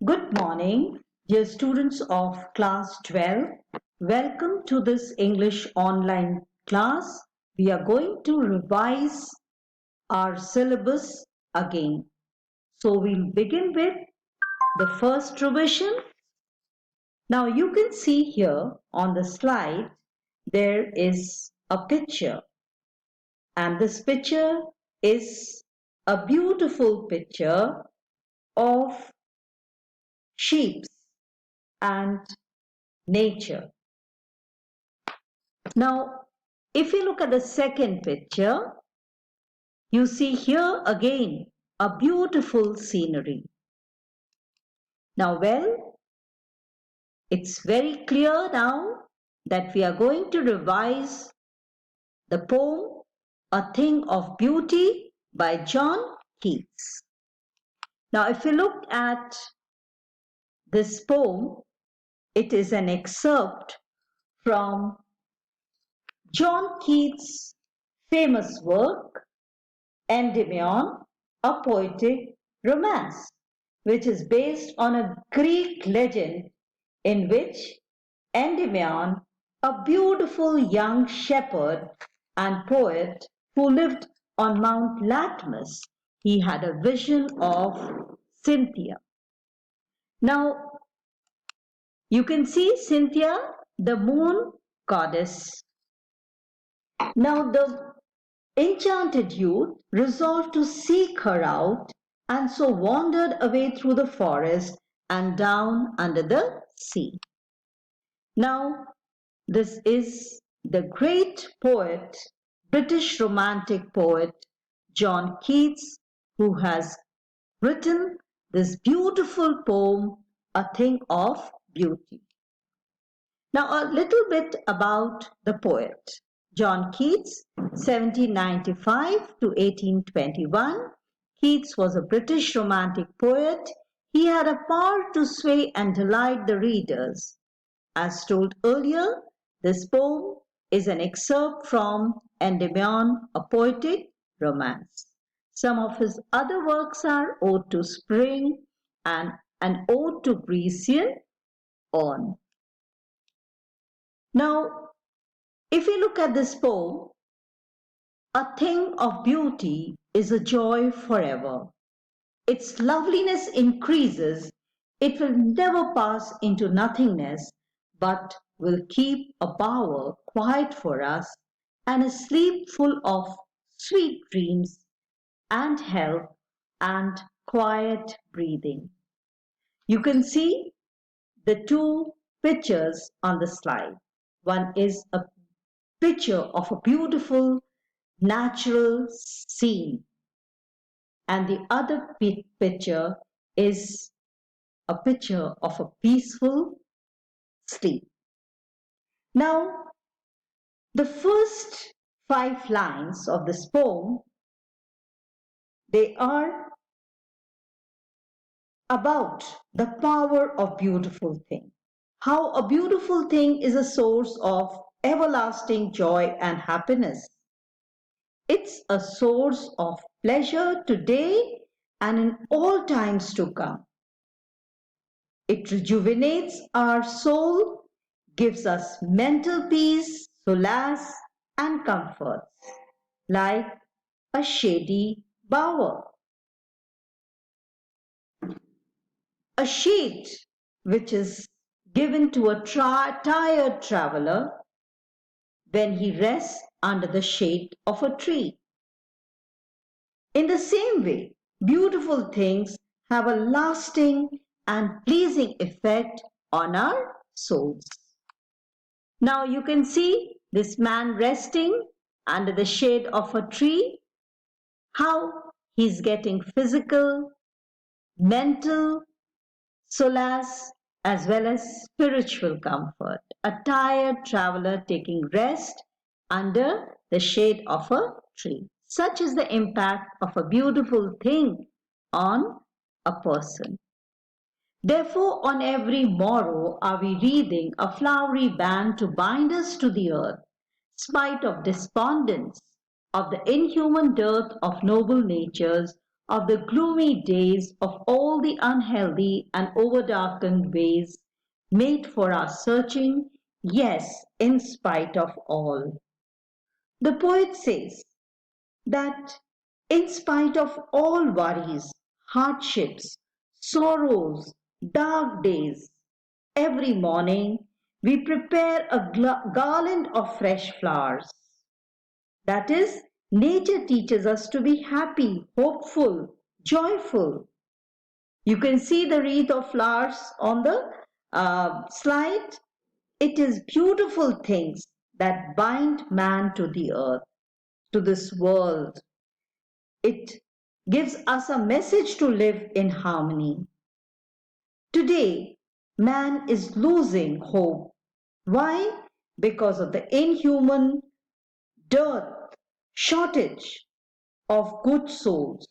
Good morning, dear students of class 12. Welcome to this English online class. We are going to revise our syllabus again. So we'll begin with the first revision. Now you can see here on the slide, there is a picture. And this picture is a beautiful picture of sheep and nature. Now, if you look at the second picture, you see here again a beautiful scenery. Now, it's very clear now that we are going to revise the poem A Thing of Beauty by John Keats. Now, if you look at this poem, it is an excerpt from John Keats' famous work, Endymion, a poetic romance, which is based on a Greek legend in which Endymion, a beautiful young shepherd and poet who lived on Mount Latmus, he had a vision of Cynthia. Now, you can see Cynthia, the moon goddess. Now, the enchanted youth resolved to seek her out and so wandered away through the forest and down under the sea. Now, this is the great poet, British romantic poet John Keats, who has written this beautiful poem, A Thing of Beauty. Now, a little bit about the poet. John Keats, 1795 to 1821. Keats was a British romantic poet. He had a power to sway and delight the readers. As told earlier, this poem is an excerpt from Endymion, a poetic romance. Some of his other works are Ode to Spring and an Ode to Grecian Urn. Now, if we look at this poem, a thing of beauty is a joy forever. Its loveliness increases. It will never pass into nothingness, but will keep a bower quiet for us and a sleep full of sweet dreams and health and quiet breathing. You can see the two pictures on the slide. One is a picture of a beautiful natural scene, and the other picture is a picture of a peaceful sleep. Now, the first 5 lines of this poem, they are about the power of beautiful thing. How a beautiful thing is a source of everlasting joy and happiness. It's a source of pleasure today and in all times to come. It rejuvenates our soul, gives us mental peace, solace, and comfort, like a shady bower. A shade which is given to a tired traveler when he rests under the shade of a tree. In the same way, beautiful things have a lasting and pleasing effect on our souls. Now you can see this man resting under the shade of a tree, how he's getting physical, mental solace as well as spiritual comfort. A tired traveler taking rest under the shade of a tree. Such is the impact of a beautiful thing on a person. Therefore, on every morrow are we wreathing a flowery band to bind us to the earth, spite of despondence, of the inhuman dearth of noble natures of the gloomy days, of all the unhealthy and overdarkened ways made for our searching, yes, in spite of all. The poet says that in spite of all worries, hardships, sorrows, dark days, every morning we prepare a garland of fresh flowers. That is, nature teaches us to be happy, hopeful, joyful. You can see the wreath of flowers on the slide. It is beautiful things that bind man to the earth, to this world. It gives us a message to live in harmony. Today, man is losing hope. Why? Because of the inhuman dearth, shortage of good souls.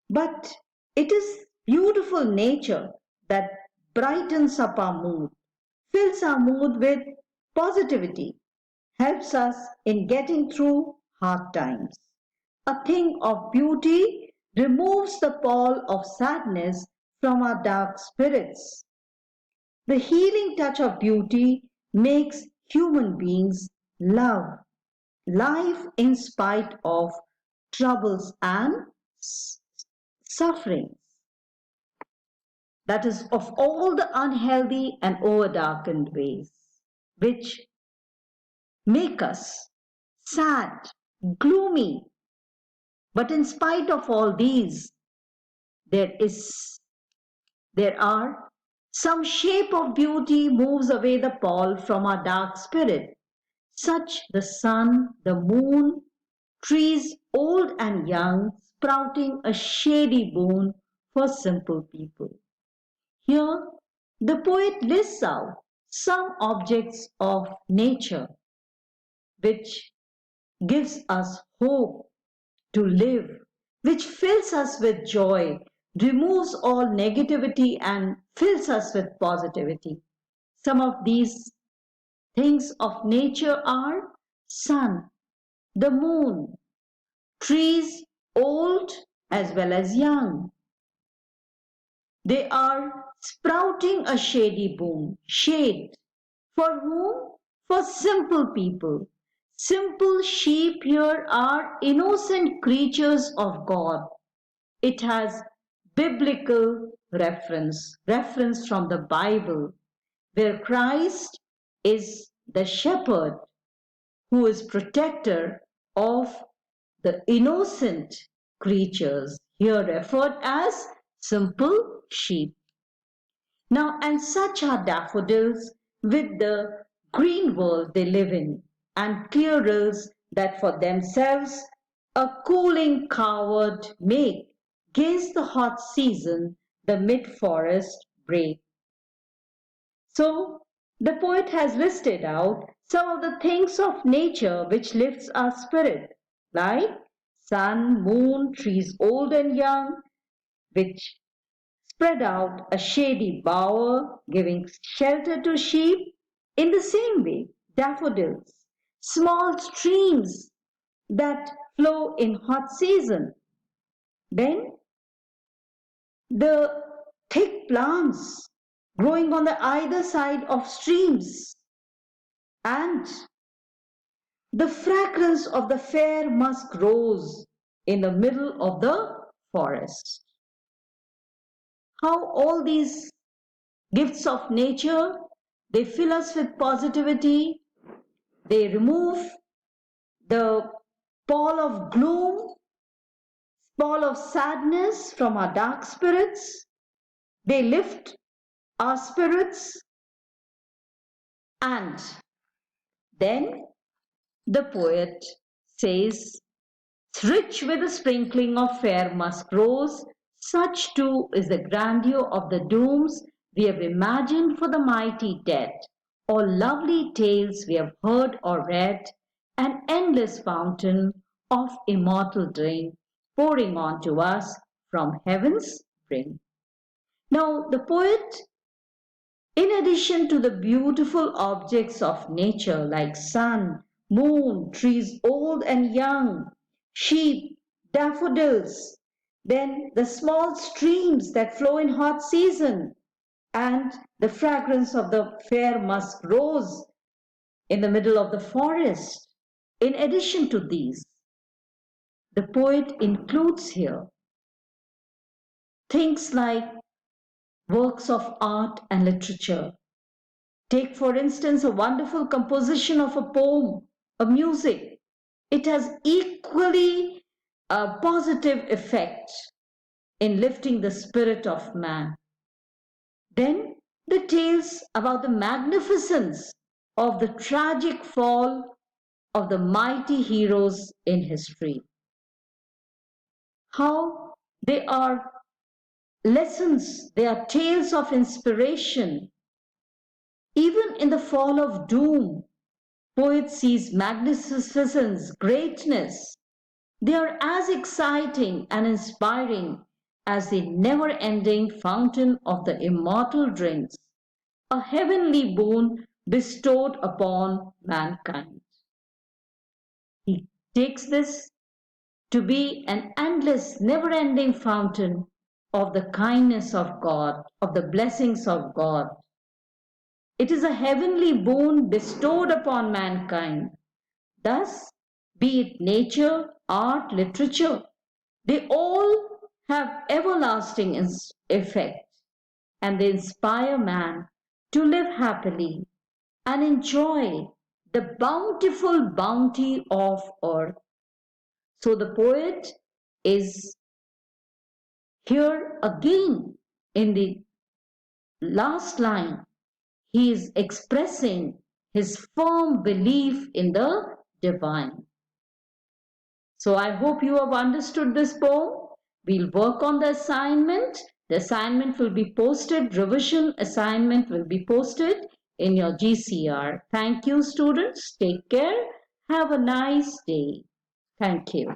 But it is beautiful nature that brightens up our mood, fills our mood with positivity, helps us in getting through hard times. A thing of beauty removes the pall of sadness from our dark spirits. The healing touch of beauty makes human beings love life in spite of troubles and sufferings. That is, of all the unhealthy and overdarkened ways, which make us sad, gloomy. But in spite of all these, there are some shape of beauty moves away the pall from our dark spirit, such the sun, the moon, trees old and young, sprouting a shady boon for simple people. Here, the poet lists out some objects of nature which gives us hope to live, which fills us with joy, removes all negativity and fills us with positivity. Some of these things of nature are sun, the moon, trees old as well as young. They are sprouting a shady boom, shade. For whom? For simple people. Simple sheep here are innocent creatures of God. It has biblical reference from the Bible, where Christ is the shepherd who is protector of the innocent creatures, here referred as simple sheep. Now, and such are daffodils with the green world they live in, and clear rills that for themselves a cooling covert make, gaze the hot season the mid-forest break. So, the poet has listed out some of the things of nature which lifts our spirit, like sun, moon, trees old and young, which spread out a shady bower, giving shelter to sheep. In the same way, daffodils, small streams that flow in hot season. Then the thick plants growing on the either side of streams, and the fragrance of the fair musk rose in the middle of the forest. How all these gifts of nature, they fill us with positivity, they remove the pall of gloom, pall of sadness from our dark spirits, they lift our spirits, and then the poet says, rich with a sprinkling of fair musk rose, such too is the grandeur of the dooms we have imagined for the mighty dead, or lovely tales we have heard or read, an endless fountain of immortal drink pouring on to us from heaven's brink. Now, the poet, in addition to the beautiful objects of nature like sun, moon, trees old and young, sheep, daffodils, then the small streams that flow in hot season, and the fragrance of the fair musk rose in the middle of the forest. In addition to these, the poet includes here things like works of art and literature. Take, for instance, a wonderful composition of a poem, a music. It has equally a positive effect in lifting the spirit of man. Then the tales about the magnificence of the tragic fall of the mighty heroes in history. How they are lessons, they are tales of inspiration. Even in the fall of doom, poet sees magnificence, greatness. They are as exciting and inspiring as the never-ending fountain of the immortal drinks, a heavenly boon bestowed upon mankind. He takes this to be an endless, never-ending fountain of the kindness of God, of the blessings of God. It is a heavenly boon bestowed upon mankind. Thus, be it nature, art, literature, they all have everlasting effect, and they inspire man to live happily and enjoy the bountiful bounty of earth. So the poet is here again in the last line. He is expressing his firm belief in the divine. So I hope you have understood this poem. We'll work on the assignment. The assignment will be posted, revision assignment will be posted in your GCR. Thank you, students. Take care. Have a nice day. Thank you.